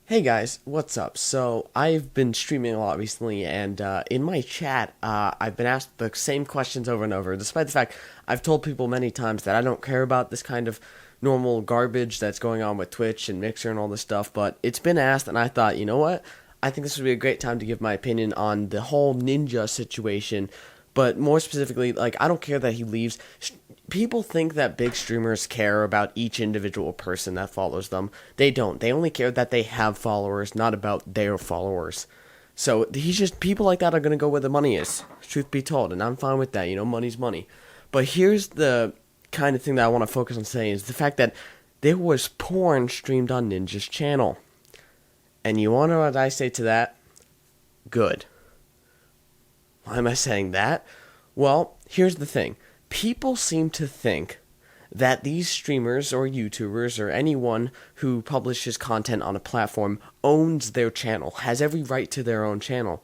Hey guys, what's up? So, I've been streaming a lot recently, and in my chat, I've been asked the same questions over and over, despite the fact I've told people many times that I don't care about this kind of normal garbage that's going on with Twitch and Mixer and all this stuff, but it's been asked, and I thought, you know what? I think this would be a great time to give my opinion on the whole Ninja situation, but more specifically, like, I don't care that he leaves. People think that big streamers care about each individual person that follows them. They don't. They only care that they have followers, not about their followers. So he's just, people like that are going to go where the money is, truth be told, and I'm fine with that. Money's money. But here's the kind of thing that I want to focus on saying is the fact that there was porn streamed on Ninja's channel. And you want to know what I say to that? Good. Why am I saying that? Well, here's the thing. People seem to think that these streamers or YouTubers or anyone who publishes content on a platform owns their channel, has every right to their own channel.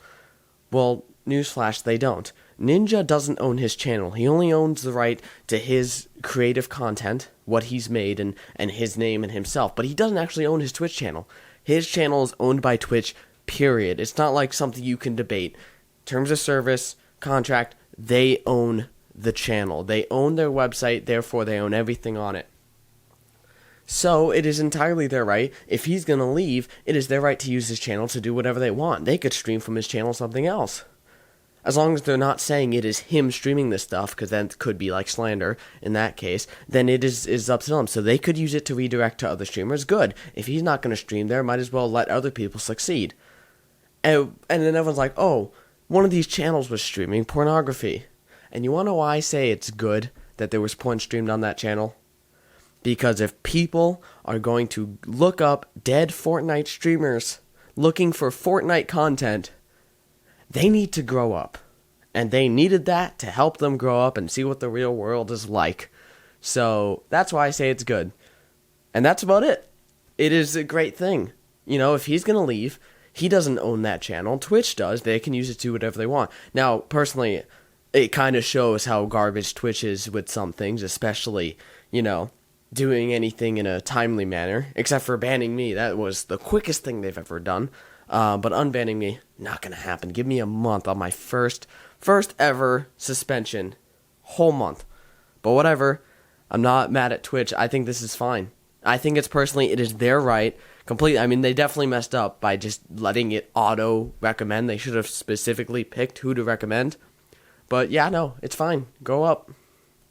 Well, newsflash, they don't. Ninja doesn't own his channel. He only owns the right to his creative content, what he's made, and his name and himself. But he doesn't actually own his Twitch channel. His channel is owned by Twitch, period. It's not like something you can debate. Terms of service, contract, they own the channel. They own their website, therefore they own everything on it. So it is entirely their right. If he's going to leave, it is their right to use his channel to do whatever they want. They could stream from his channel something else. As long as they're not saying it is him streaming this stuff, because then it could be like slander in that case, then it is up to them. So they could use it to redirect to other streamers. Good. If he's not going to stream there, might as well let other people succeed. And then everyone's like, oh, one of these channels was streaming pornography. And you want to know why I say it's good that there was porn streamed on that channel? Because if people are going to look up dead Fortnite streamers looking for Fortnite content, they need to grow up. And they needed that to help them grow up and see what the real world is like. So that's why I say it's good. And that's about it. It is a great thing. If he's going to leave, he doesn't own that channel. Twitch does. They can use it to do whatever they want. Now, personally, it kind of shows how garbage Twitch is with some things, especially, doing anything in a timely manner, except for banning me. That was the quickest thing they've ever done. But unbanning me, not going to happen. Give me a month on my first ever suspension. Whole month. But whatever. I'm not mad at Twitch. I think this is fine. I think it is their right. Completely. I mean, they definitely messed up by just letting it auto-recommend. They should have specifically picked who to recommend. But yeah, no, it's fine. Go up.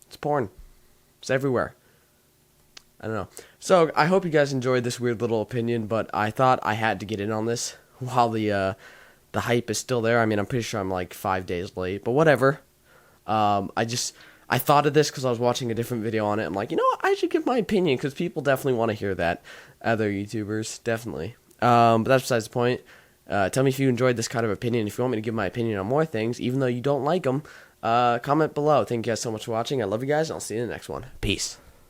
It's porn. It's everywhere. I don't know. So I hope you guys enjoyed this weird little opinion, but I thought I had to get in on this while the hype is still there. I mean, I'm pretty sure I'm like 5 days late, but whatever. I thought of this because I was watching a different video on it. I'm like, what? I should give my opinion because people definitely want to hear that. Other YouTubers, definitely. But that's besides the point. Tell me if you enjoyed this kind of opinion. If you want me to give my opinion on more things, even though you don't like them, comment below. Thank you guys so much for watching. I love you guys, and I'll see you in the next one. Peace.